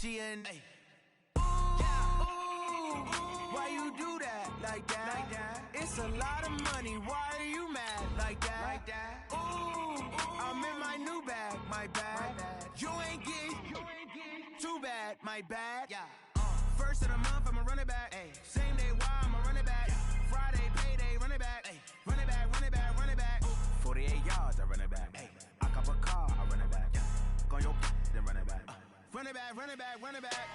She in. Why you do that like that? It's a lot of money. Why are you mad like that? Ooh, I'm in my new bag, my bad. You ain't getting too bad, my bad. First of the month, I'ma run it back. Same day, why I'ma run it back. Friday, payday, run it back. Run it back, run it back, run it back. 48 yards, I run it back. I cop a car, I run it back. Go your then run it back. Run it back, run it back, run it back.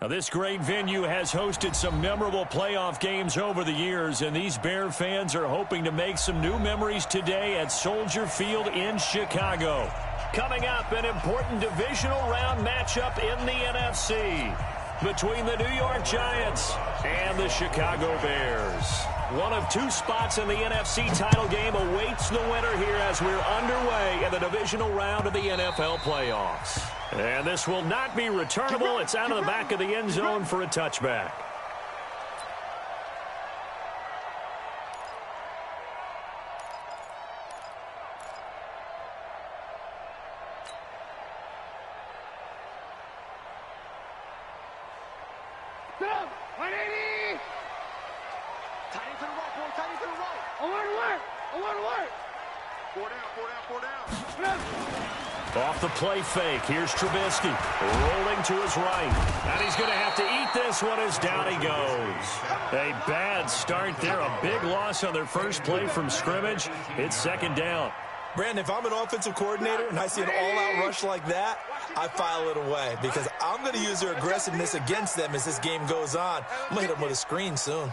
Now, this great venue has hosted some memorable playoff games over the years, and these Bear fans are hoping to make some new memories today at Soldier Field in Chicago. Coming up, an important divisional round matchup in the NFC between the New York Giants and the Chicago Bears. One of two spots in the NFC title game awaits the winner here as we're underway in the divisional round of the NFL playoffs. And this will not be returnable. It's out of the back of the end zone for a touchback. Off the play fake, here's Trubisky, rolling to his right. And he's going to have to eat this one as down he goes. A bad start there, a big loss on their first play from scrimmage. It's second down. Brandon, if I'm an offensive coordinator and I see an all-out rush like that, I file it away because I'm going to use their aggressiveness against them as this game goes on. I'm going to hit them with a screen soon.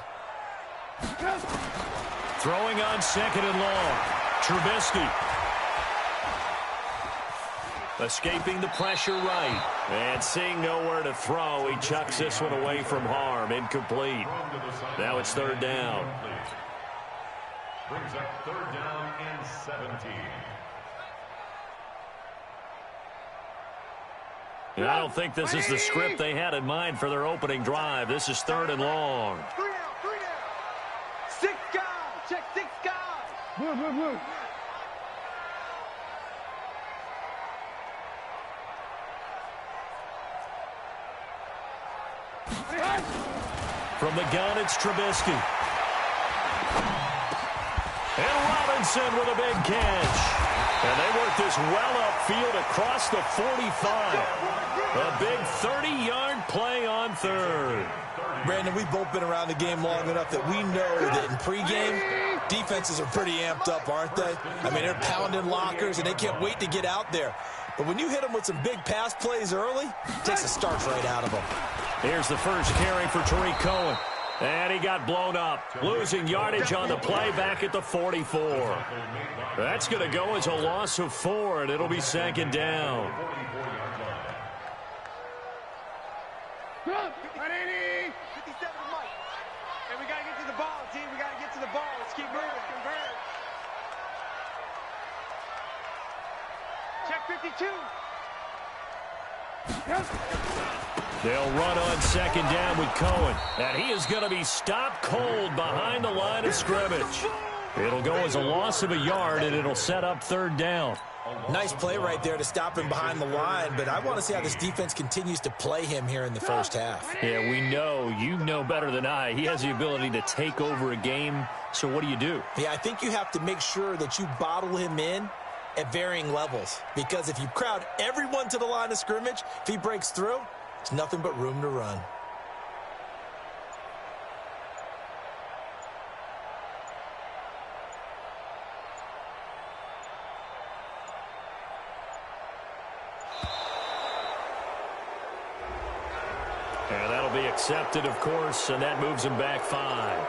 Throwing on second and long. Trubisky. Escaping the pressure right. And seeing nowhere to throw, he chucks this one away from harm. Incomplete. Now it's third down. Brings up third down and 17. And I don't think this is the script they had in mind for their opening drive. This is third and long. 3 down, 3 down. 6 guys. Check 6 guys. Move. From the gun, it's Trubisky. And Robinson with a big catch. And they work this well upfield across the 45. A big 30-yard play on third. Brandon, we've both been around the game long enough that we know that in pregame, defenses are pretty amped up, aren't they? I mean, they're pounding lockers, and they can't wait to get out there. But when you hit them with some big pass plays early, it takes the starch right out of them. Here's the first carry for Tariq Cohen. And he got blown up, losing yardage on the play back at the 44. That's going to go as a loss of 4, and it'll be second down. And we got to get to the ball, team. We got to get to the ball. Let's keep moving. Check 52. They'll run on second down with Cohen. And he is going to be stopped cold behind the line of scrimmage. It'll go as a loss of a yard, and it'll set up third down. Nice play right there to stop him behind the line, but I want to see how this defense continues to play him here in the first half. Yeah, we know. You know better than I. He has the ability to take over a game, so what do you do? Yeah, I think you have to make sure that you bottle him in at varying levels, because if you crowd everyone to the line of scrimmage, if he breaks through, it's nothing but room to run. And that'll be accepted, of course, and that moves him back 5.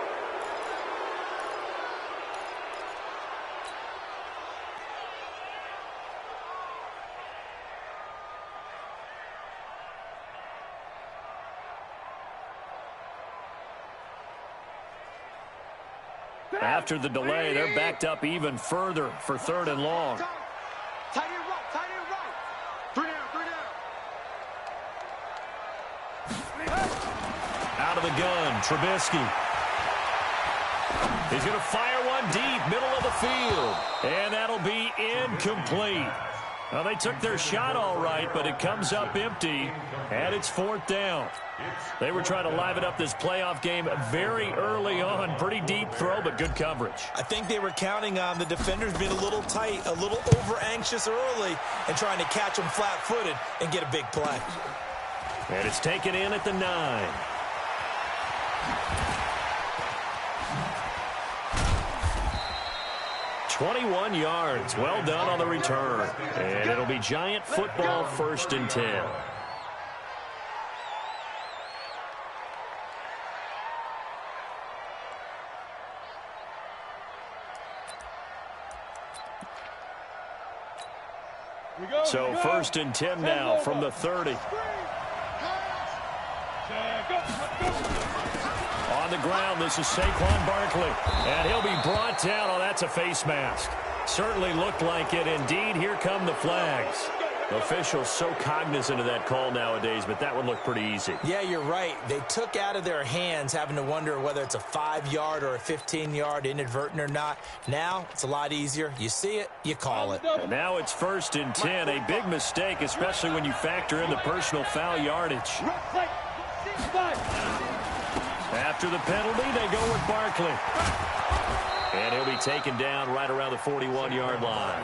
After the delay, they're backed up even further for third and long. Tight end right. 3 down. Out of the gun, Trubisky. He's going to fire one deep, middle of the field. And that'll be incomplete. Well, they took their shot all right, but it comes up empty, and it's 4th down. They were trying to liven up this playoff game very early on. Pretty deep throw, but good coverage. I think they were counting on the defenders being a little tight, a little over-anxious early, and trying to catch them flat-footed and get a big play. And it's taken in at the 9. 21 yards. Well done on the return. And it'll be Giant football, 1st and 10. So 1st and 10 now from the 30. On the ground, this is Saquon Barkley. And he'll be brought down. Oh, that's a face mask. Certainly looked like it. Indeed, here come the flags. Officials so cognizant of that call nowadays, but that one looked pretty easy. Yeah, you're right. They took out of their hands having to wonder whether it's a 5-yard or a 15-yard inadvertent or not. Now, it's a lot easier. You see it, you call it. And now it's 1st and 10. A big mistake, especially when you factor in the personal foul yardage. After the penalty, they go with Barkley. And he'll be taken down right around the 41-yard line.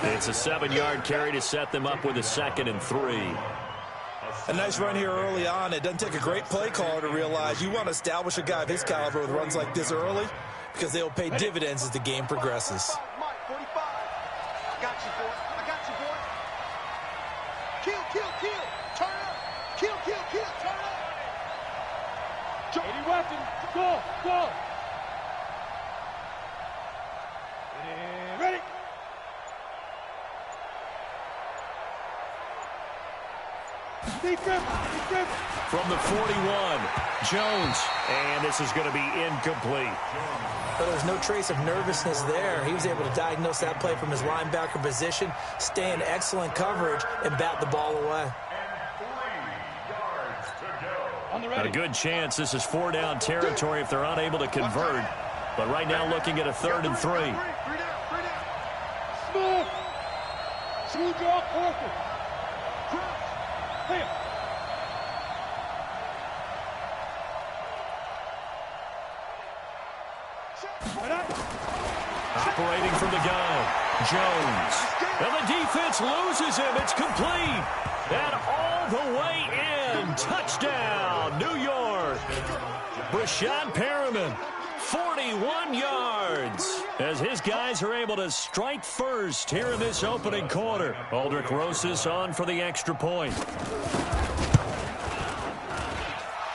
It's a 7-yard carry to set them up with a 2nd and 3. A nice run here early on. It doesn't take a great play caller to realize you want to establish a guy of his caliber with runs like this early because they will pay dividends as the game progresses. Go. Ready. From the 41, Jones. And this is going to be incomplete. But there's no trace of nervousness there. He was able to diagnose that play from his linebacker position, stay in excellent coverage, and bat the ball away. A good chance this is 4-down territory if they're unable to convert. But right now looking at a 3rd and 3. Smooth draw, Corker. Clear. Operating from the gun, Jones. And the defense loses him. It's complete. And all the way in. Touchdown, New York. Brashad Perriman, 41 yards. As his guys are able to strike first here in this opening quarter. Aldrich Rosas on for the extra point.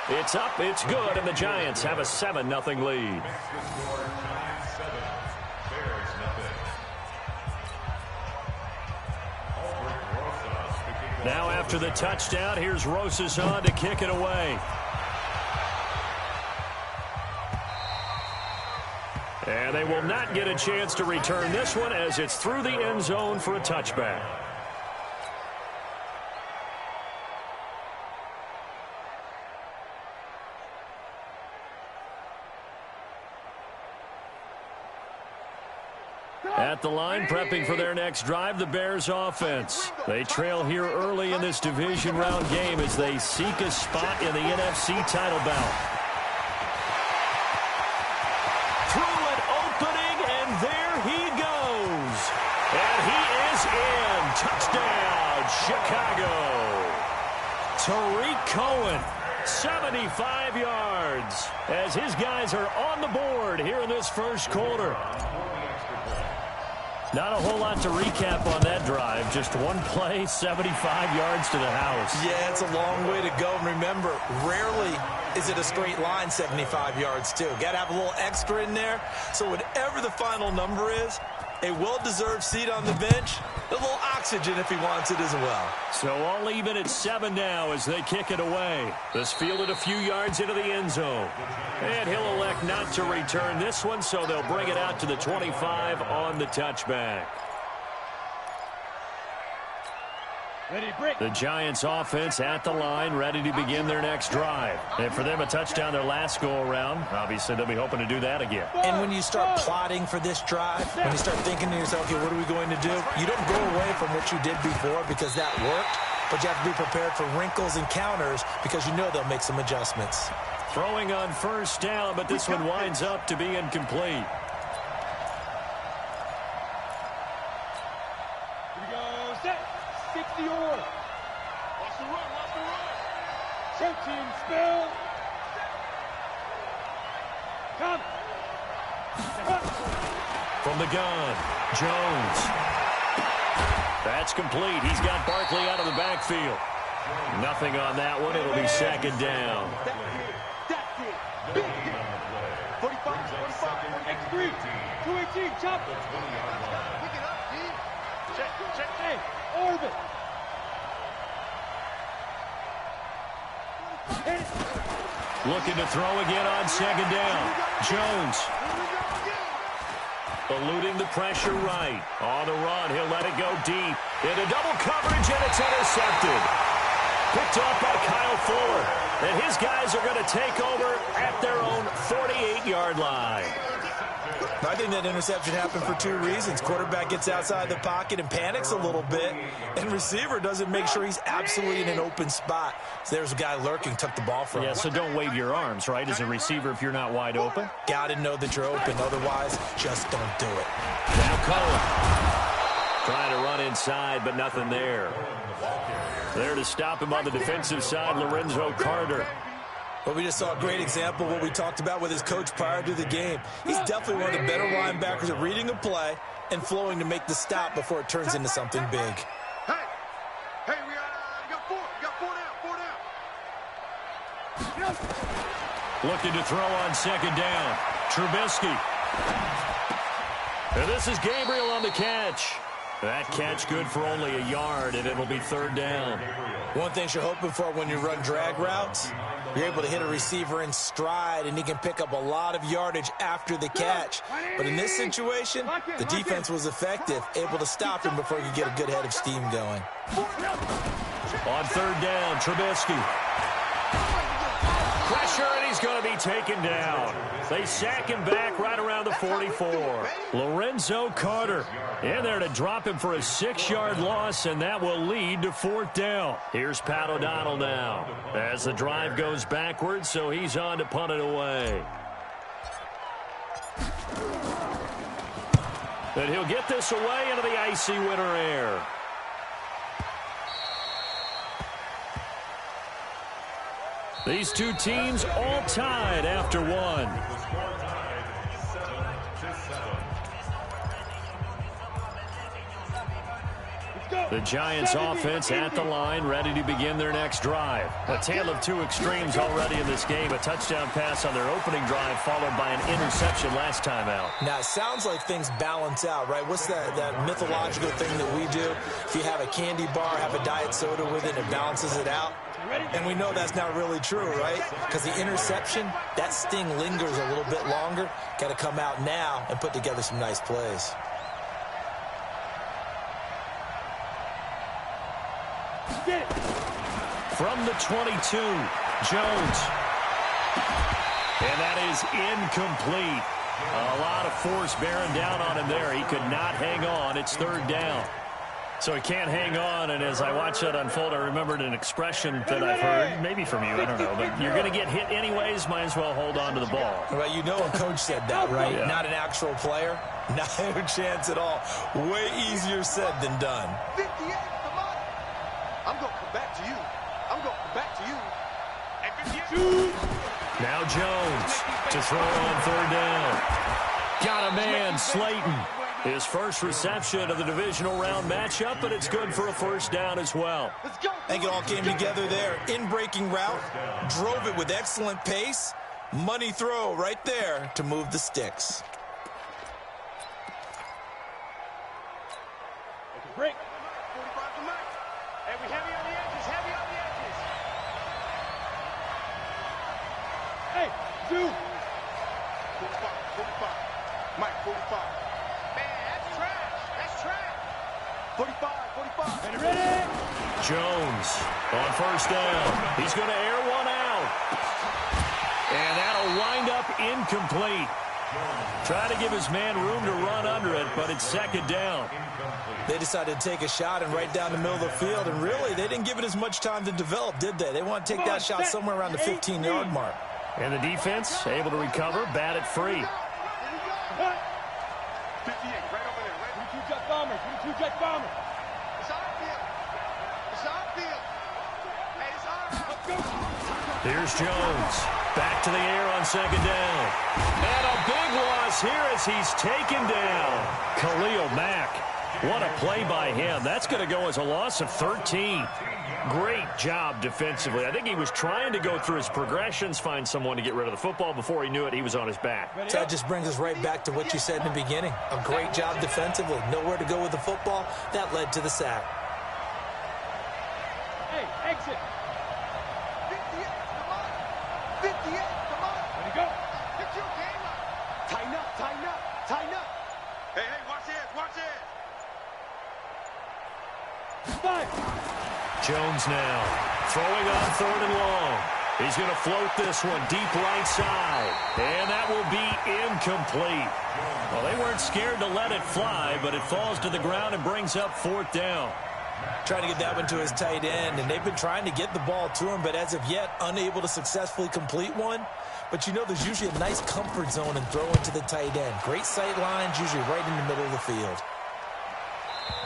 It's up, it's good, and the Giants have a 7-0 lead. Now after the touchdown, here's Rosas on to kick it away. And they will not get a chance to return this one as it's through the end zone for a touchback. At the line, prepping for their next drive, the Bears offense. They trail here early in this division round game as they seek a spot in the NFC title bout. Through an opening, and there he goes. And he is in. Touchdown, Chicago. Tariq Cohen, 75 yards, as his guys are on the board here in this first quarter. Not a whole lot to recap on that drive. Just one play, 75 yards to the house. Yeah, it's a long way to go. And remember, rarely is it a straight line 75 yards, too. Got to have a little extra in there. So whatever the final number is, a well-deserved seat on the bench, a little oxygen if he wants it as well. So all even at 7 now as they kick it away. This fielded a few yards into the end zone. And he'll elect not to return this one, so they'll bring it out to the 25 on the touchback. Ready, break. The Giants offense at the line, ready to begin their next drive. And for them, a touchdown their last go-around. Obviously, they'll be hoping to do that again. And when you start plotting for this drive, when you start thinking to yourself, okay, what are we going to do? You don't go away from what you did before because that worked, but you have to be prepared for wrinkles and counters because you know they'll make some adjustments. Throwing on first down, but this one winds up to be incomplete. Here we go, set. 60 or. Watch the run, watch the run. Searching, spell. Come. From the gun, Jones. That's complete. He's got Barkley out of the backfield. Nothing on that one. It'll be second down. That kid. Big hit. 45, X3. 218, chop. Pick it up, G. Check. Hey, orbit. Hit it. Looking to throw again on second down. Jones. Eluding the pressure right. On the run, he'll let it go deep. Into double coverage, and it's intercepted. Picked off by Kyle Fuller. And his guys are going to take over at their own 48-yard line. I think that interception happened for two reasons. Quarterback gets outside the pocket and panics a little bit, and receiver doesn't make sure he's absolutely in an open spot. So there's a guy lurking, took the ball from him. Yeah, so don't wave your arms, right, as a receiver if you're not wide open. Got to know that you're open. Otherwise, just don't do it. Now Cohen. Trying to run inside, but nothing there. There to stop him on the defensive side, Lorenzo Carter. Well, we just saw a great example of what we talked about with his coach prior to the game. He's definitely one of the better linebackers at reading a play and flowing to make the stop before it turns into something big. Hey, we got four. We got four down. Looking to throw on second down. Trubisky. And this is Gabriel on the catch. That catch good for only a yard, and it'll be third down. One thing you're hoping for when you run drag routes, you're able to hit a receiver in stride, and he can pick up a lot of yardage after the catch. But in this situation, the defense was effective, able to stop him before he could get a good head of steam going. On third down, Trubisky. Pressure, and he's going to be taken down. They sack him back right around the 44. Lorenzo Carter in there to drop him for a 6-yard loss, and that will lead to fourth down. Here's Pat O'Donnell now as the drive goes backwards, so he's on to punt it away. And he'll get this away into the icy winter air. These two teams all tied after one. The Giants offense at the line, ready to begin their next drive. A tale of two extremes already in this game. A touchdown pass on their opening drive, followed by an interception last time out. Now, it sounds like things balance out, right? What's that mythological thing that we do? If you have a candy bar, have a diet soda with it, it balances it out. And we know that's not really true, right? Because the interception, that sting lingers a little bit longer. Got to come out now and put together some nice plays. From the 22, Jones. And that is incomplete. A lot of force bearing down on him there. He could not hang on. It's third down. So he can't hang on, and as I watched that unfold, I remembered an expression that I've heard, maybe from you, I don't know, but you're going to get hit anyways, might as well hold on to the ball. Well, you know a coach said that, right? Yeah. Not an actual player. No chance at all. Way easier said than done. 58, come on. I'm going to come back to you. I'm going to come back to you. And 58. Now Jones to throw on third down. Got a man, Slayton. His first reception of the divisional round matchup, but it's good for a first down as well. I think it all came together there. In-breaking route, drove it with excellent pace. Money throw right there to move the sticks. Break. 45 to Mike. And we heavy on the edges, heavy on the edges. Hey, dude. 45. Mike, 45. Man, that's trash. That's trash. 45. Ready? Jones on first down. He's going to air one out. And that'll wind up incomplete. Trying to give his man room to run under it, but it's second down. They decided to take a shot and right down the middle of the field, and really, they didn't give it as much time to develop, did they? They want to take that shot somewhere around the 15-yard mark. And the defense able to recover, bat it free. 58, right over there. Right. 22 jet bombers. 22 jet bombers. It's our field. It's our field. Hey, it's our. Here's Jones. Back to the air on second down. And a big loss here as he's taken down. Khalil Mack. What a play by him. That's going to go as a loss of 13. Great job defensively. I think he was trying to go through his progressions, find someone to get rid of the football. Before he knew it, he was on his back. So that just brings us right back to what you said in the beginning. A great job defensively. Nowhere to go with the football. That led to the sack. Hey, exit. 58, come on. 58, come on. Ready to go. Get your game up. Tighten up, tighten up, tighten up. Hey, watch this, watch this. 5. Jones now throwing on third and long. He's going to float this one deep right side. And that will be incomplete. Well, they weren't scared to let it fly, but it falls to the ground and brings up fourth down. Trying to get that one to his tight end, and they've been trying to get the ball to him, but as of yet, unable to successfully complete one. But you know there's usually a nice comfort zone and throw into the tight end. Great sight lines, usually right in the middle of the field.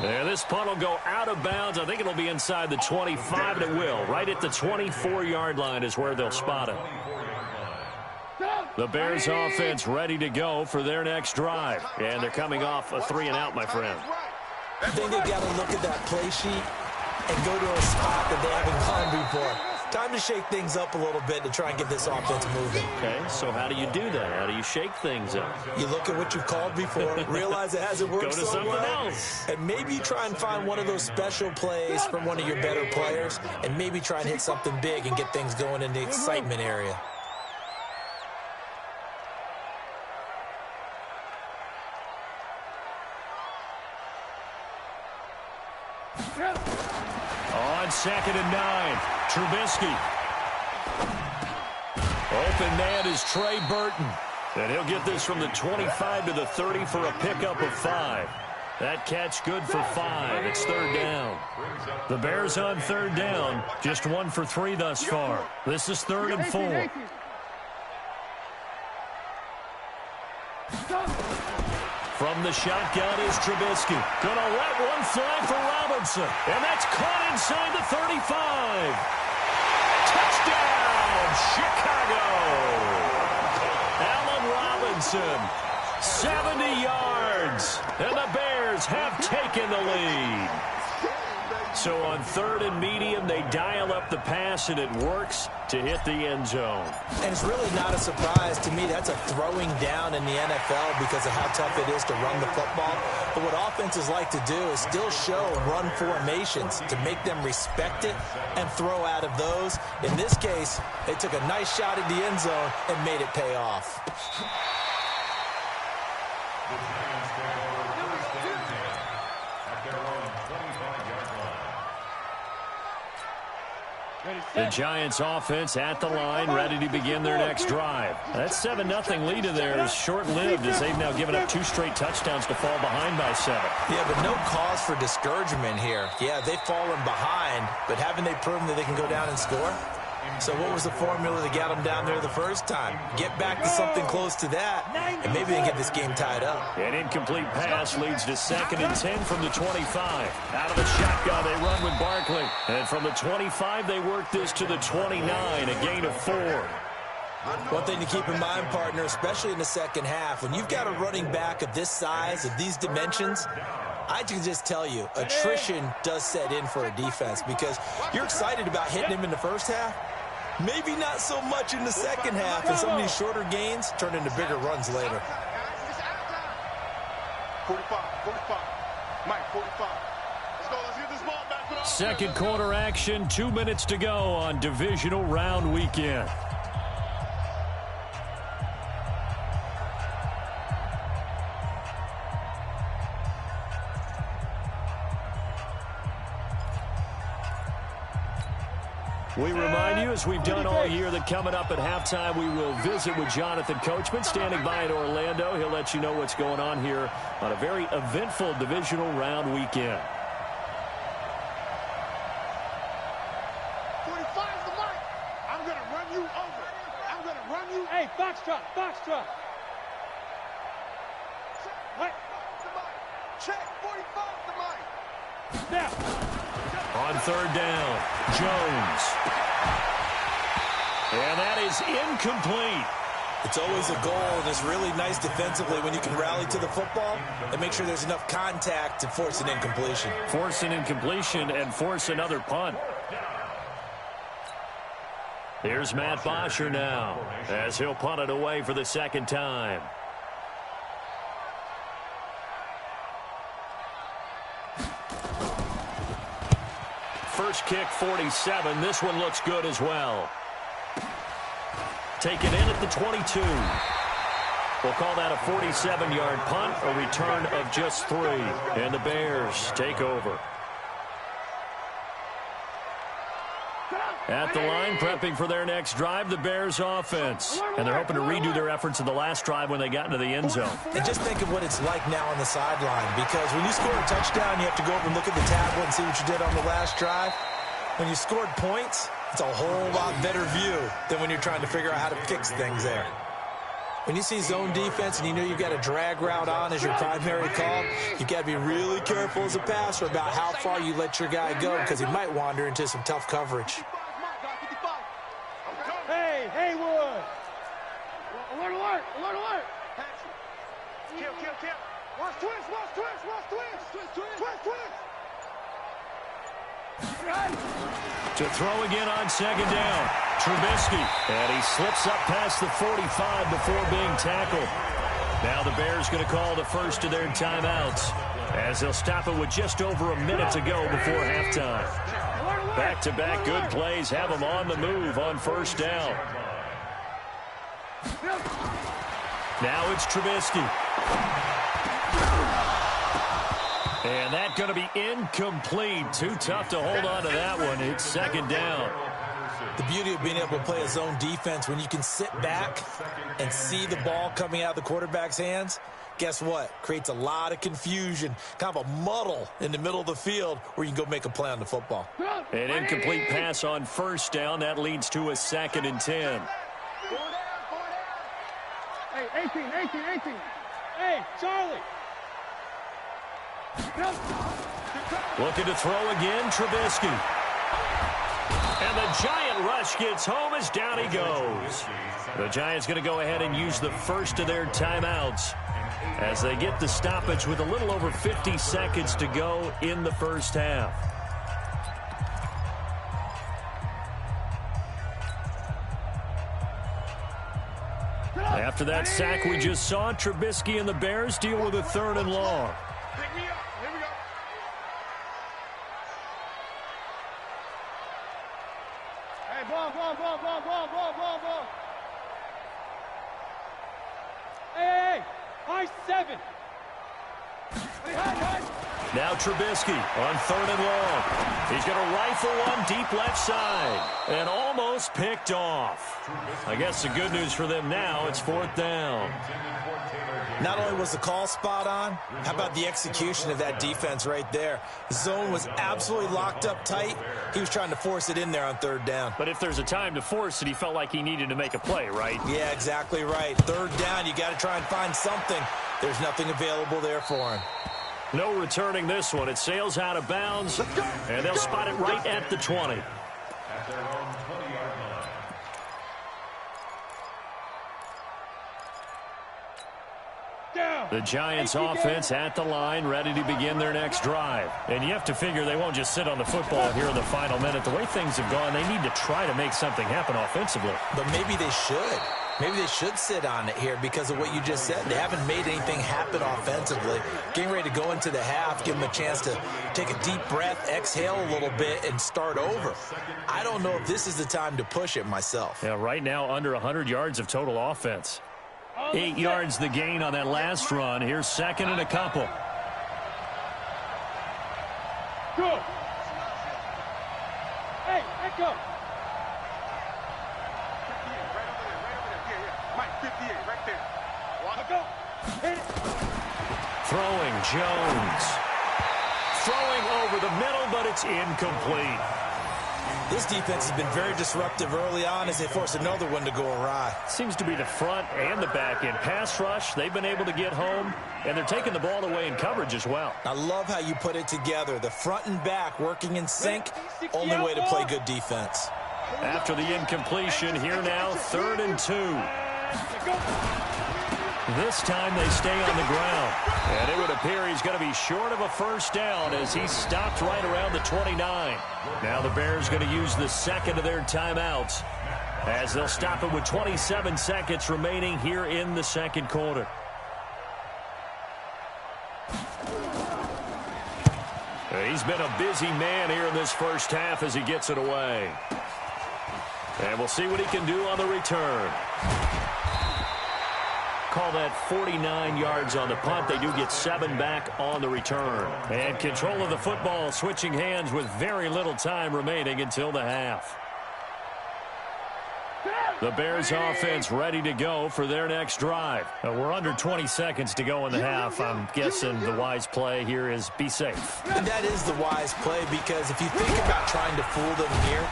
There, this punt will go out of bounds. I think it'll be inside the 25, and it will. Right at the 24-yard line is where they'll spot it. The Bears offense ready to go for their next drive. And they're coming off a 3-and-out, my friend. I think they've got to look at that play sheet and go to a spot that they haven't gone before. Time to shake things up a little bit to try and get this offense moving. Okay, so how do you do that? How do you shake things up? You look at what you've called before, realize it hasn't worked Go to so something well, else. and maybe you try and find one of those special plays from one of your better players, and maybe try and hit something big and get things going in the excitement area. On second and 9, Trubisky. Open man is Trey Burton. And he'll get this from the 25 to the 30 for a pickup of 5. That catch good for 5. It's third down. The Bears on third down, just 1 for 3 thus far. This is 3rd and 4. From the shotgun is Trubisky. Gonna let one fly for Robinson. And that's caught inside the 35. Touchdown, Chicago. Allen Robinson, 70 yards. And the Bears have taken the lead. So on 3rd and medium, they dial up the pass, and it works to hit the end zone. And it's really not a surprise to me. That's a throwing down in the NFL because of how tough it is to run the football. But what offenses like to do is still show run formations to make them respect it and throw out of those. In this case, they took a nice shot at the end zone and made it pay off. The Giants offense at the line, ready to begin their next drive. That 7-0 lead of theirs short-lived as they've now given up 2 straight touchdowns to fall behind by 7. Yeah, but no cause for discouragement here. Yeah, they've fallen behind, but haven't they proven that they can go down and score? So what was the formula that got them down there the first time? Get back to something close to that, and maybe they can get this game tied up. An incomplete pass leads to 2nd and 10 from the 25. Out of the shotgun, they run with Barkley. And from the 25, they work this to the 29, a gain of 4. One thing to keep in mind, partner, especially in the second half, when you've got a running back of this size, of these dimensions, I can just tell you, attrition does set in for a defense because you're excited about hitting him in the first half. Maybe not so much in the second half, and some of these shorter gains turn into bigger runs later. 45. Mike, 45. Let's go. Let's get this ball back. Second quarter action, 2 minutes to go on divisional round weekend. We remind you, as we've done all year, that coming up at halftime, we will visit with Jonathan Coachman, standing by in Orlando. He'll let you know what's going on here on a very eventful divisional round weekend. 45's the mic. I'm going to run you over. I'm going to run you. Hey, foxtrot, foxtrot. What? Check. 45's the mic. Now. On third down, Jones. And that is incomplete. It's always a goal, and it's really nice defensively when you can rally to the football and make sure there's enough contact to force an incompletion. Force an incompletion and force another punt. Here's Matt Bosher now as he'll punt it away for the second time. First kick, 47. This one looks good as well. Taken in at the 22. We'll call that a 47-yard punt, a return of just 3. And the Bears take over. At the line, prepping for their next drive, the Bears offense. And they're hoping to redo their efforts in the last drive when they got into the end zone. And just think of what it's like now on the sideline, because when you score a touchdown, you have to go over and look at the tablet and see what you did on the last drive. When you scored points, it's a whole lot better view than when you're trying to figure out how to fix things there. When you see zone defense and you know you've got a drag route on as your primary call, you've got to be really careful as a passer about how far you let your guy go, because he might wander into some tough coverage. Hey, Haywood. Alert, alert, alert, alert. Kill. Watch twist. To throw again on second down, Trubisky. And he slips up past the 45 before being tackled. Now the Bears going to call the first of their timeouts as they'll stop it with just over a minute to go before halftime. Back-to-back good plays have them on the move on first down. Now it's Trubisky. And that's going to be incomplete. Too tough to hold on to that one. It's second down. The beauty of being able to play a zone defense, when you can sit back and see the ball coming out of the quarterback's hands, guess what? Creates a lot of confusion, kind of a muddle in the middle of the field where you can go make a play on the football. An incomplete pass on first down. That leads to a 2nd and 10. Hey, 18. Hey, Charlie. Looking to throw again, Trubisky. And the Giant rush gets home as down he goes. The Giants going to go ahead and use the first of their timeouts as they get the stoppage with a little over 50 seconds to go in the first half. After that sack we just saw, Trubisky and the Bears deal with a 3rd and long. Pick me up. Here we go. Hey, ball. Hey, high 7. Now Trubisky on 3rd and long. He's going to rifle one deep left side and almost picked off. I guess the good news for them now, it's 4th down. Not only was the call spot on, how about the execution of that defense right there? The zone was absolutely locked up tight. He was trying to force it in there on 3rd down. But if there's a time to force it, he felt like he needed to make a play, right? Yeah, exactly right. 3rd down, you got to try and find something. There's nothing available there for him. No returning this one. It sails out of bounds, and they'll spot it right at the 20. At their own 20-yard line. The Giants offense at the line, ready to begin their next drive. And you have to figure they won't just sit on the football here in the final minute. The way things have gone, they need to try to make something happen offensively. But maybe they should. Maybe they should sit on it here because of what you just said. They haven't made anything happen offensively. Getting ready to go into the half, give them a chance to take a deep breath, exhale a little bit, and start over. I don't know if this is the time to push it myself. Yeah, right now under 100 yards of total offense. 8 yards the gain on that last run. Here's 2nd and a couple. Go. Hey, echo. Throwing Jones. Throwing over the middle, but it's incomplete. This defense has been very disruptive early on as they force another one to go awry. Seems to be the front and the back end. Pass rush, they've been able to get home, and they're taking the ball away in coverage as well. I love how you put it together. The front and back working in sync, only way to play good defense. After the incompletion, here now, 3rd and 2. This time they stay on the ground. And it would appear he's going to be short of a first down as he's stopped right around the 29. Now the Bears going to use the second of their timeouts as they'll stop it with 27 seconds remaining here in the second quarter. He's been a busy man here in this first half as he gets it away. And we'll see what he can do on the return. Call that 49 yards on the punt. They do get 7 back on the return. And control of the football switching hands with very little time remaining until the half. The Bears offense ready to go for their next drive. We're under 20 seconds to go in the half. I'm guessing the wise play here is be safe. And that is the wise play because if you think about trying to fool them here,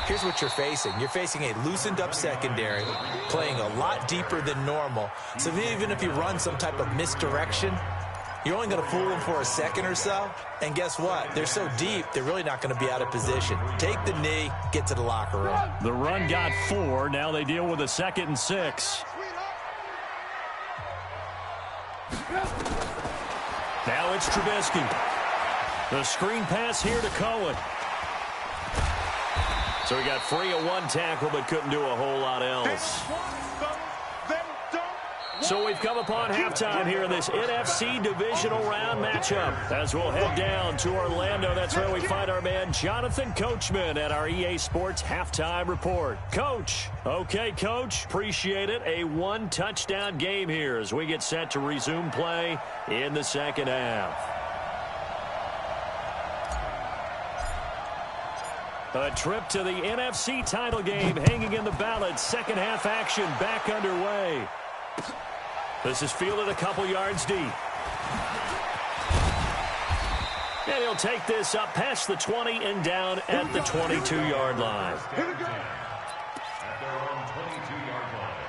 here's what you're facing. You're facing a loosened up secondary, playing a lot deeper than normal. So even if you run some type of misdirection, you're only going to fool them for a second or so. And guess what? They're so deep, they're really not going to be out of position. Take the knee, get to the locker room. The run got 4. Now they deal with a 2nd and 6. Now it's Trubisky. The screen pass here to Cohen. So he got free of one tackle but couldn't do a whole lot else. So we've come upon halftime here in this NFC divisional round matchup. As we'll head down to Orlando, that's where we find our man Jonathan Coachman at our EA Sports Halftime Report. Coach. Okay, Coach. Appreciate it. A 1-touchdown game here as we get set to resume play in the second half. A trip to the NFC title game hanging in the balance. Second half action back underway. This is fielded a couple yards deep. And he'll take this up past the 20 and down at the 22-yard line. Here we go. At their own 22-yard line.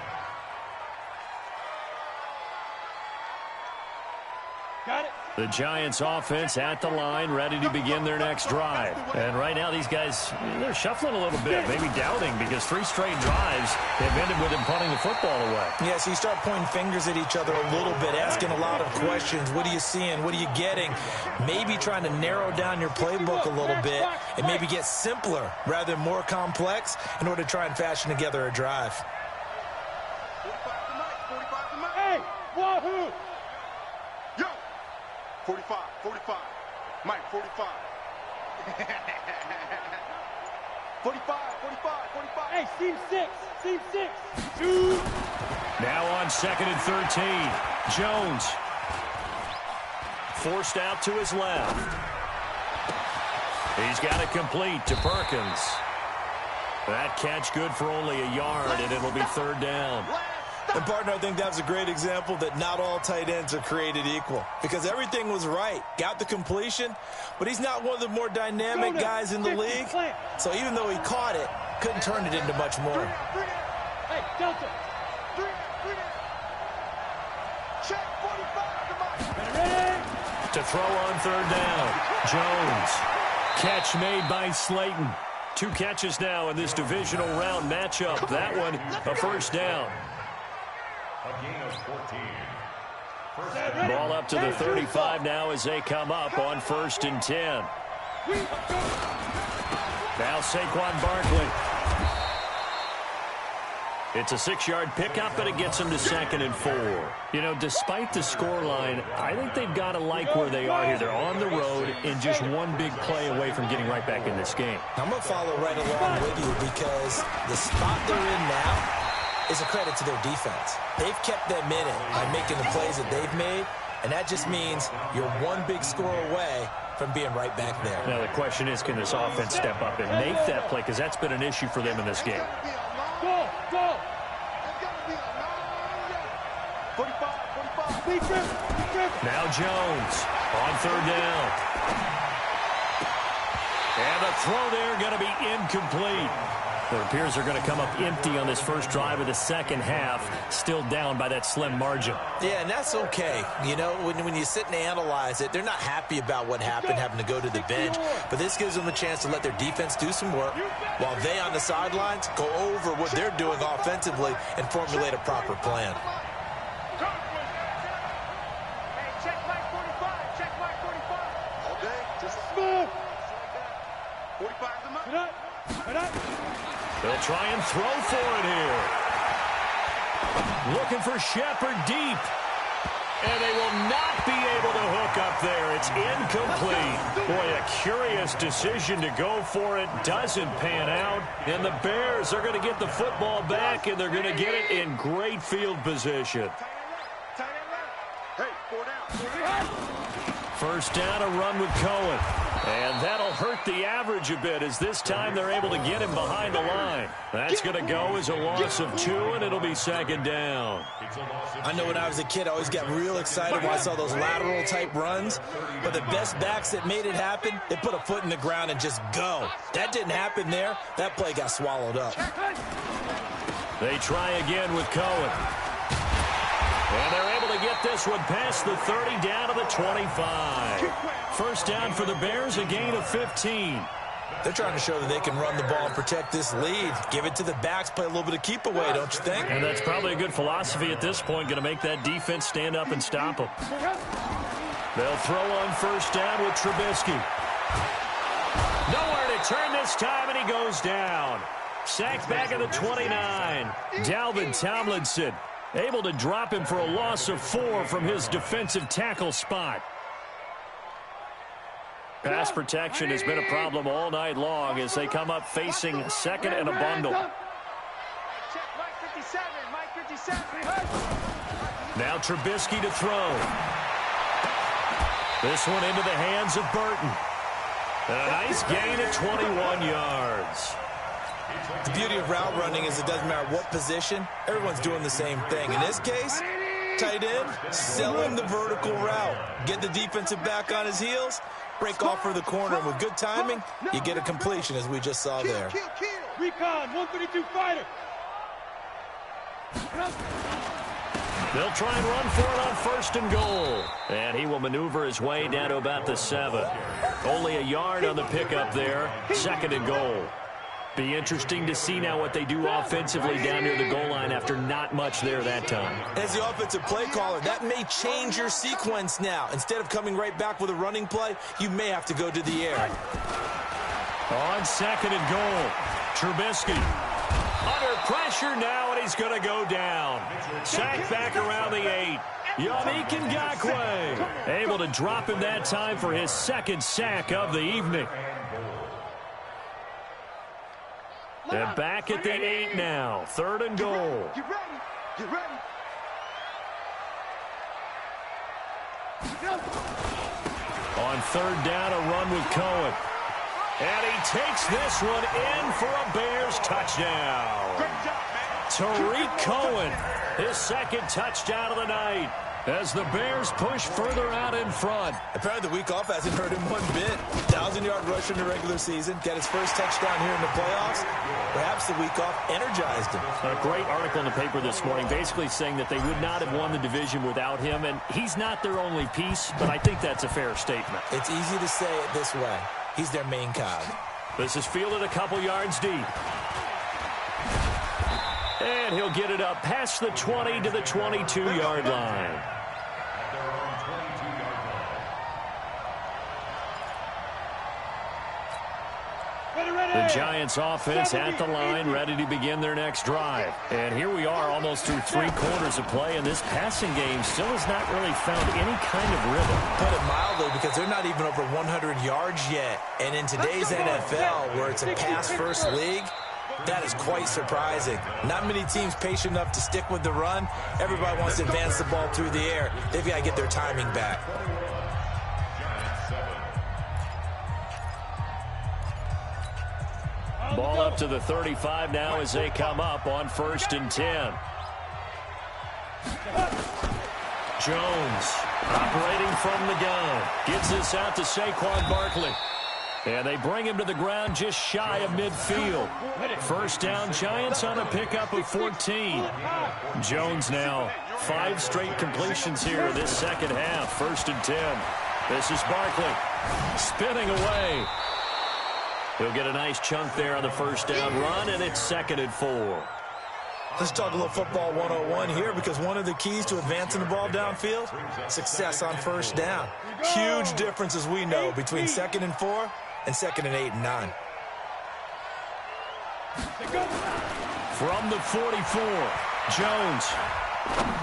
Got it. The Giants offense at the line, ready to begin their next drive. And right now these guys, they're shuffling a little bit, maybe doubting, because 3 straight drives have ended with them punting the football away. Yeah, so you start pointing fingers at each other a little bit, asking a lot of questions. What are you seeing? What are you getting? Maybe trying to narrow down your playbook a little bit and maybe get simpler rather than more complex in order to try and fashion together a drive. 45 to Mike. Hey, wahoo! Yo, 45. Mike, 45. 45. Hey, seam 6. 2. Now on 2nd and 13. Jones. Forced out to his left. He's got it complete to Perkins. That catch good for only a yard, and it'll be 3rd down. And, partner, I think that was a great example that not all tight ends are created equal because everything was right. Got the completion, but he's not one of the more dynamic guys in the league. So even though he caught it, couldn't turn it into much more. Hey, Delta. Check 45 to Mike. Ready? To throw on 3rd down. Jones. Catch made by Slayton. 2 catches now in this divisional round matchup. That one, a first down. A gain of 14. Ball up to the 35 now as they come up on 1st and 10. Now Saquon Barkley. It's a 6-yard pickup, but it gets them to 2nd and 4. You know, despite the scoreline, I think they've got to like where they are here. They're on the road and just one big play away from getting right back in this game. I'm going to follow right along with you because the spot they're in now is a credit to their defense. They've kept them in it by making the plays that they've made, and that just means you're one big score away from being right back there. Now the question is, can this offense step up and make that play? Because that's been an issue for them in this game. Go. 45. Now Jones on third down. And the throw there going to be incomplete. It appears they're going to come up empty on this first drive of the second half, still down by that slim margin. Yeah, and that's okay. You know, when you sit and analyze it, they're not happy about what happened, having to go to the bench. But this gives them a chance to let their defense do some work while they on the sidelines go over what they're doing offensively and formulate a proper plan. Check mark 45. Check mark 45. All day, just like that. 45's the mark. They'll try and throw for it here. Looking for Shepard deep. And they will not be able to hook up there. It's incomplete. Boy, a curious decision to go for it. Doesn't pan out. And the Bears are going to get the football back, and they're going to get it in great field position. Hey, 4 down. First down, a run with Cohen. And that'll hurt the average a bit, as this time they're able to get him behind the line. That's going to go as a loss of 2, and it'll be second down. I know when I was a kid, I always got real excited when I saw those lateral-type runs. But the best backs that made it happen, they put a foot in the ground and just go. That didn't happen there. That play got swallowed up. They try again with Cohen. And they're able to get this one past the 30 down to the 25. First down for the Bears, a gain of 15. They're trying to show that they can run the ball and protect this lead. Give it to the backs, play a little bit of keep away, don't you think? And that's probably a good philosophy at this point, going to make that defense stand up and stop them. They'll throw on first down with Trubisky. Nowhere to turn this time, and he goes down. Sacked back at the 29. Dalvin Tomlinson able to drop him for a loss of 4 from his defensive tackle spot. Pass protection has been a problem all night long as they come up facing second and a bundle. Check Mike 57. Mike 57. Now Trubisky to throw. This one into the hands of Burton. And a nice gain at 21 yards. The beauty of route running is it doesn't matter what position, everyone's doing the same thing. In this case, tight end, selling the vertical route. Get the defensive back on his heels, break off for the corner, and with good timing, you get a completion as we just saw there. Recon, 132 fighter. They'll try and run for it on first and goal. And he will maneuver his way down to about the 7. Only a yard on the pickup there. Second and goal. Be interesting to see now what they do offensively down near the goal line after not much there that time. As the offensive play caller, that may change your sequence now. Instead of coming right back with a running play, you may have to go to the air. On second and goal, Trubisky under pressure now, and he's going to go down. Sacked back around the 8. Yannick Ngakoue able to drop him that time for his second sack of the evening. And back at the 8 now. Third and goal. Get ready. Get ready. On third down, a run with Cohen. And he takes this one in for a Bears touchdown. Great job, man. Tariq Cohen, his second touchdown of the night, as the Bears push further out in front. Apparently the week off hasn't hurt him one bit. 1,000-yard rush in the regular season. Got his first touchdown here in the playoffs. Perhaps the week off energized him. A great article in the paper this morning basically saying that they would not have won the division without him, and he's not their only piece, but I think that's a fair statement. It's easy to say it this way. He's their main cog. This is fielded a couple yards deep. And he'll get it up past the 20 to the 22-yard line. The Giants offense at the line, ready to begin their next drive. And here we are almost through 3 quarters of play, and this passing game still has not really found any kind of rhythm. Put it mildly, because they're not even over 100 yards yet. And in today's NFL, where it's a pass-first league, that is quite surprising. Not many teams patient enough to stick with the run. Everybody wants to advance the ball through the air. They've got to get their timing back. Ball up to the 35 now as they come up on 1st and 10. Jones operating from the gun. Gets this out to Saquon Barkley. And they bring him to the ground just shy of midfield. First down, Giants on a pickup of 14. Jones now 5 straight completions here in this second half. 1st and 10. This is Barkley spinning away. He'll get a nice chunk there on the first down run, and it's 2nd and 4. Let's talk a little football 101 here, because one of the keys to advancing the ball downfield, success on first down. Huge difference, as we know, between 2nd and 4 and 2nd and 8 and 9. From the 44, Jones.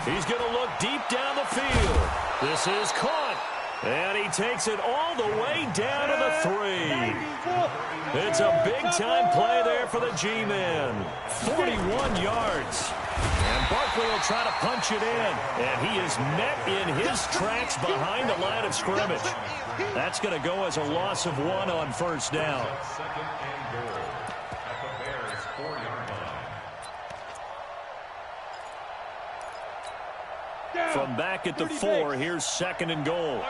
He's going to look deep down the field. This is caught. And he takes it all the way down to the 3. It's a big-time play there for the G-Men. 41 yards. And Barkley will try to punch it in. And he is met in his tracks behind the line of scrimmage. That's going to go as a loss of 1 on first down. Second and goal at the Bears' 4-yard line. From back at the 4, here's 2nd and goal.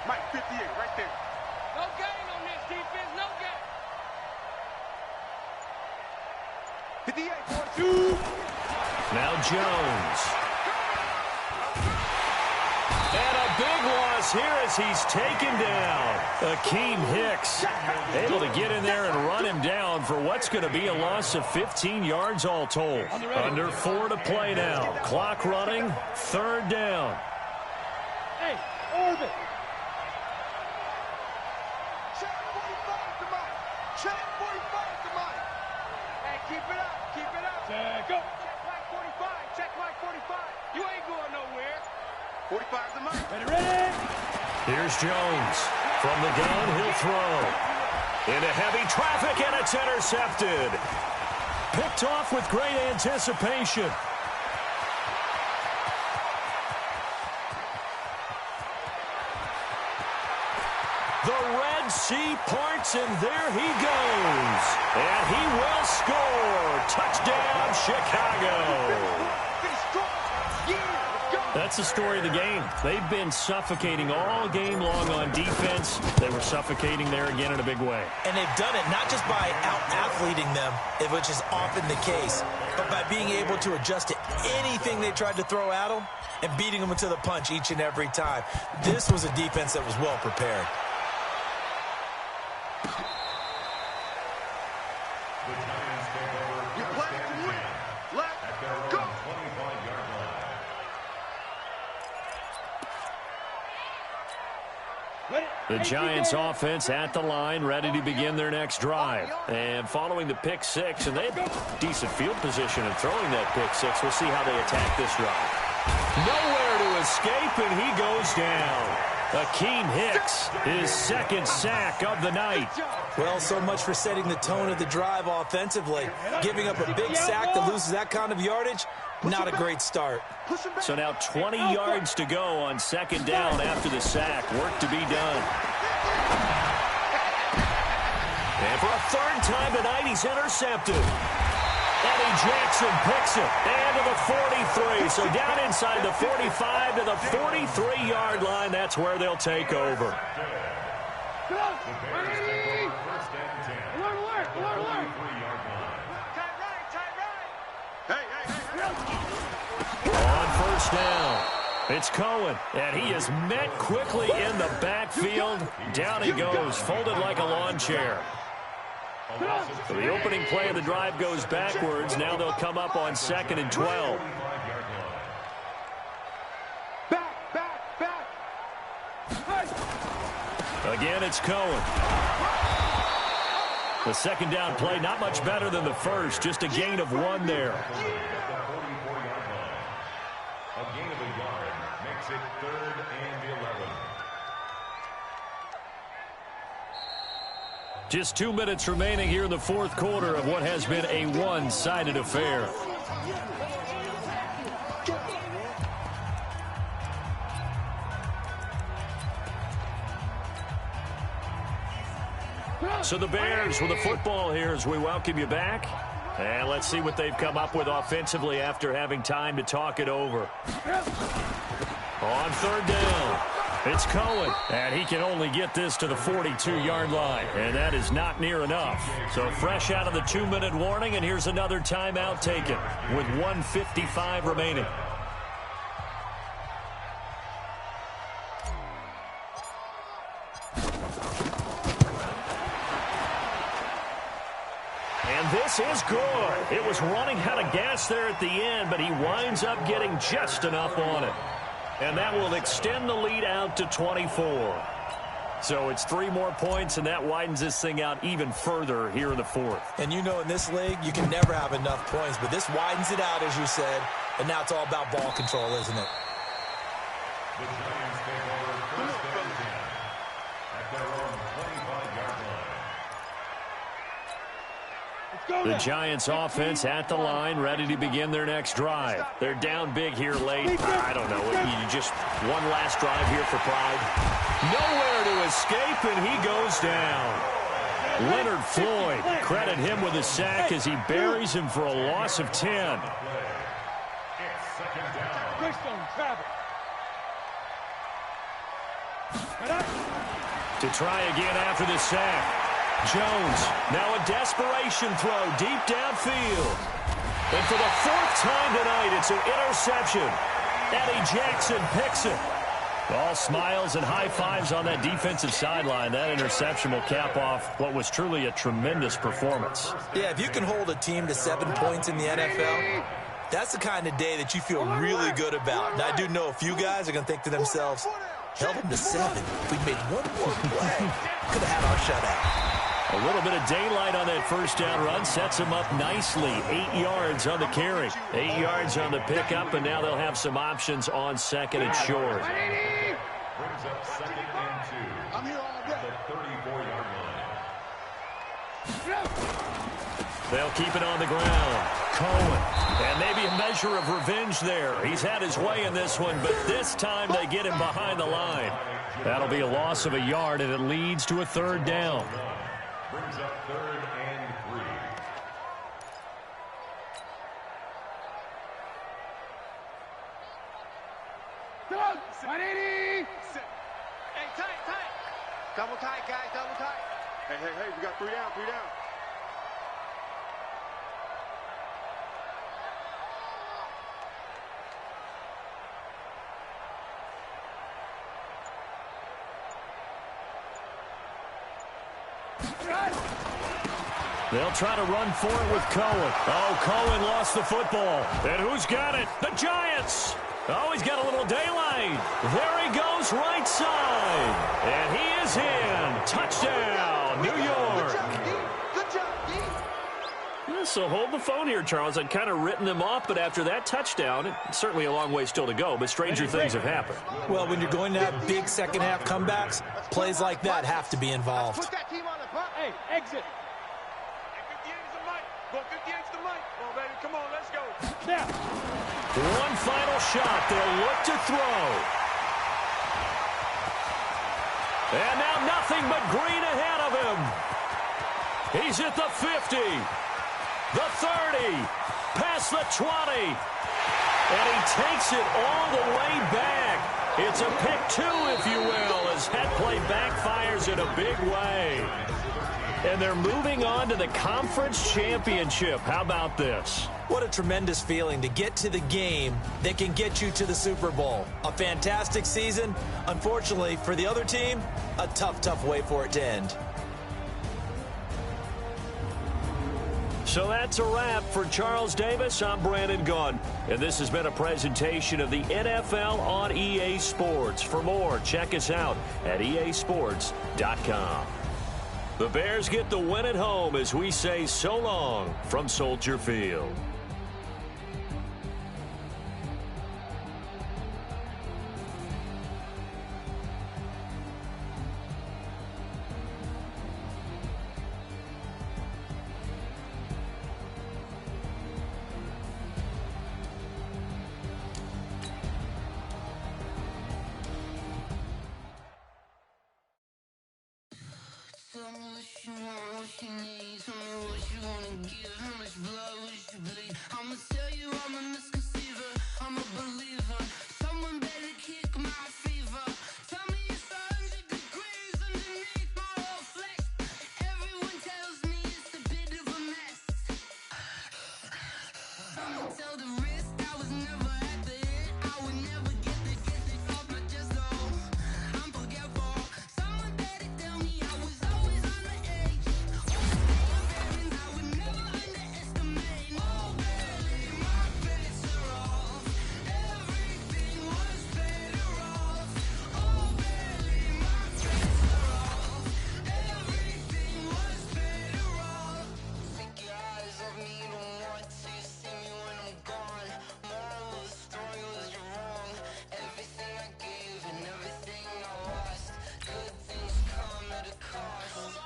Mike, 58, right there. No gain on this defense, no gain. 58, 42. Now Jones. And a big loss here as he's taken down. Akeem Hicks able to get in there and run him down for what's going to be a loss of 15 yards all told. Under 4 to play now. Clock running, 3rd down. Hey, orbit. Check 45 to Mike. Check 45 to Mike. Hey, keep it up, keep it up. Check up. Check Mike 45, check Mike 45. You ain't going nowhere. 45 to Mike. Ready? Here's Jones. From the gun, he'll throw. Into heavy traffic, and it's intercepted. Picked off with great anticipation. The Red Sea parts, and there he goes. And he will score. Touchdown, Chicago. That's the story of the game. They've been suffocating all game long on defense. They were suffocating there again in a big way. And they've done it not just by out-athleting them, which is often the case, but by being able to adjust to anything they tried to throw at them and beating them to the punch each and every time. This was a defense that was well prepared. The Giants take over first and 10 at their own 25-yard line. The Giants offense at the line, ready to begin their next drive. And following the pick six, and they have decent field position in throwing that pick six. We'll see how they attack this drive. Nowhere to escape, and he goes down. Akeem Hicks, his 2nd sack of the night. Well, so much for setting the tone of the drive offensively. Giving up a big sack that loses that kind of yardage, not a great start. So now 20 yards to go on 2nd down after the sack. Work to be done. And for a 3rd time tonight, he's intercepted. Eddie Jackson picks it. And to the 43. So down inside the 45 to the 43-yard line. That's where they'll take over. The Bears take over first and 10 at the 43-yard line. Tight right. Hey. On first down, it's Cohen, and he is met quickly in the backfield. Down he goes, folded like a lawn chair. So the opening play of the drive goes backwards. Now they'll come up on 2nd and 12. Back. Again, it's Cohen. The 2nd down play, not much better than the first, just a gain of 1 there. At the 44-yard line. A gain of a yard makes it 3rd and 11. Just 2 minutes remaining here in the 4th quarter of what has been a one-sided affair. So the Bears with the football here as we welcome you back. And let's see what they've come up with offensively after having time to talk it over. On third down, it's Cohen. And he can only get this to the 42-yard line. And that is not near enough. So fresh out of the 2-minute warning, and here's another timeout taken with 1:55 remaining. This is good. It was running out of gas there at the end, but he winds up getting just enough on it. And that will extend the lead out to 24. So it's 3 more points, and that widens this thing out even further here in the fourth. And you know in this league, you can never have enough points, but this widens it out, as you said, and now it's all about ball control, isn't it? The Giants take over first and 10 at their own 25-yard line. The Giants offense at the line, ready to begin their next drive. They're down big here late. I don't know. You just one last drive here for pride. Nowhere to escape, and he goes down. Leonard Floyd, credit him with a sack as he buries him for a loss of 10. It's second down. To try again after the sack. Jones, now a desperation throw deep downfield. And for the 4th time tonight, it's an interception. Eddie Jackson picks it. All smiles and high fives on that defensive sideline. That interception will cap off what was truly a tremendous performance. Yeah, if you can hold a team to 7 points in the NFL, that's the kind of day that you feel really good about. And I do know a few guys are going to think to themselves, held them to 7. If we made one more play, could have had our shutout. A little bit of daylight on that first down run sets them up nicely. 8 yards on the carry, 8 yards on the pickup, and now they'll have some options on second and short. Brings up second and 2. I'm here all day. The 34-yard line. They'll keep it on the ground. Cohen. And maybe a measure of revenge there. He's had his way in this one, but this time they get him behind the line. That'll be a loss of a yard, and it leads to a 3rd down. Brings up 3rd and 3. Hey, tight. Double tight, guys, double tight. Hey, we got 3 down, 3 down. They'll try to run for it with Cohen. Oh, Cohen lost the football. And who's got it? The Giants. Oh, he's got a little daylight. There he goes, right side. And he is in. Touchdown, New York. Good job, D. Yeah, so hold the phone here, Charles. I'd kind of written them off, but after that touchdown, it's certainly a long way still to go, but stranger things have happened. Well, when you're going to have big second-half comebacks, plays like that have to be involved. Put that team on the front. Hey, exit. 58's the mic. Well, 58's the mic. Come on, baby. Come on, let's go. Now. One final shot. They'll look to throw. And now nothing but green ahead of him. He's at the 50, the 30, past the 20. And he takes it all the way back. It's a pick 2, if you will, as that play backfires in a big way. And they're moving on to the conference championship. How about this? What a tremendous feeling to get to the game that can get you to the Super Bowl. A fantastic season. Unfortunately, for the other team, a tough way for it to end. So that's a wrap for Charles Davis. I'm Brandon Gunn. And this has been a presentation of the NFL on EA Sports. For more, check us out at easports.com. The Bears get the win at home as we say so long from Soldier Field. Some what you want, what you need. Tell me what you wanna give. How much blood would you bleed? I'ma tell you I'm a misconceiver. I'm a believer. Someone better kick my fever. Tell me it's 100 degrees underneath my whole flesh. Everyone tells me it's a bit of a mess. Someone tell the risk I was never at the hit. I would never get this off my chest though. I'm forgetful. Someone better tell me I was always on the edge. Overstaying bearings I would never underestimate. Oh baby, my bets are off. Everything was better off. Oh baby, my bets are off. Everything was better off. Take your eyes off me, don't want to see me when I'm gone. Moral of the story was you're wrong. Everything I gave and everything I lost. Good things come at a cost.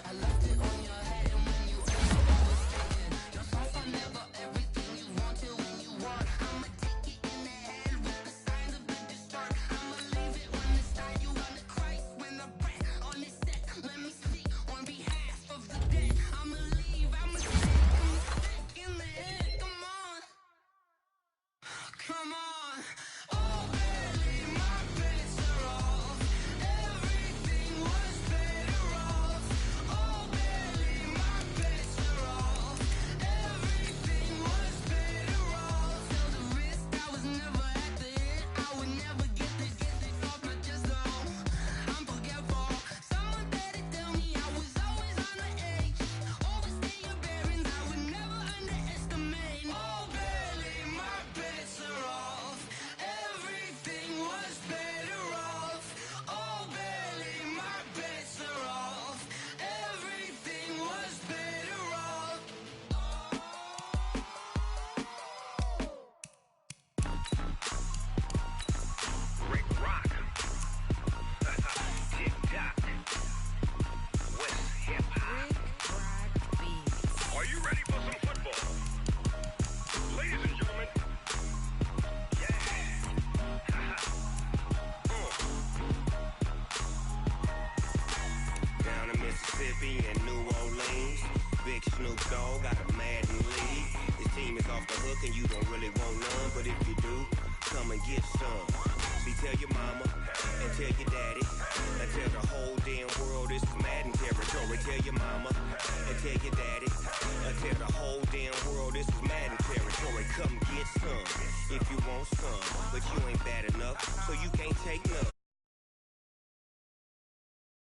I left it on your head and when you ever overstated. Your thoughts are never everything you wanted when you want. I'ma take it in the head with the signs of the distort. I'ma leave it on the side. You on the Christ when the breath on this set. Let me speak on behalf of the dead. I'ma leave, I'ma stick in the head. Come on. Come on. Oh baby, my bets are off. Everything was better off. Oh baby, my bets are off. Everything was better off. Tell the risk I was never at the hit. I would never get this off my chest though. I'm forgetful. Someone better tell me I was always on the edge. Overstaying bearings I would never underestimate. Oh baby, my bets are off. Everything was better off. Oh baby, my bets are off. Everything was better off. Rick Rock. Tick-tock. West hip-hop. Are you ready for some football? Ladies and gentlemen. Yeah. Down in Mississippi and New Orleans, Big Snoop Dogg got a Madden league. His team is off the hook and you don't really want none, but if you do, come and get some. See, tell your mama and tell your daddy and tell the whole damn world this is Madden territory. Tell your mama and tell your daddy and tell the whole damn world this is Madden territory. Come get some if you want some, but you ain't bad enough, so you can't take none.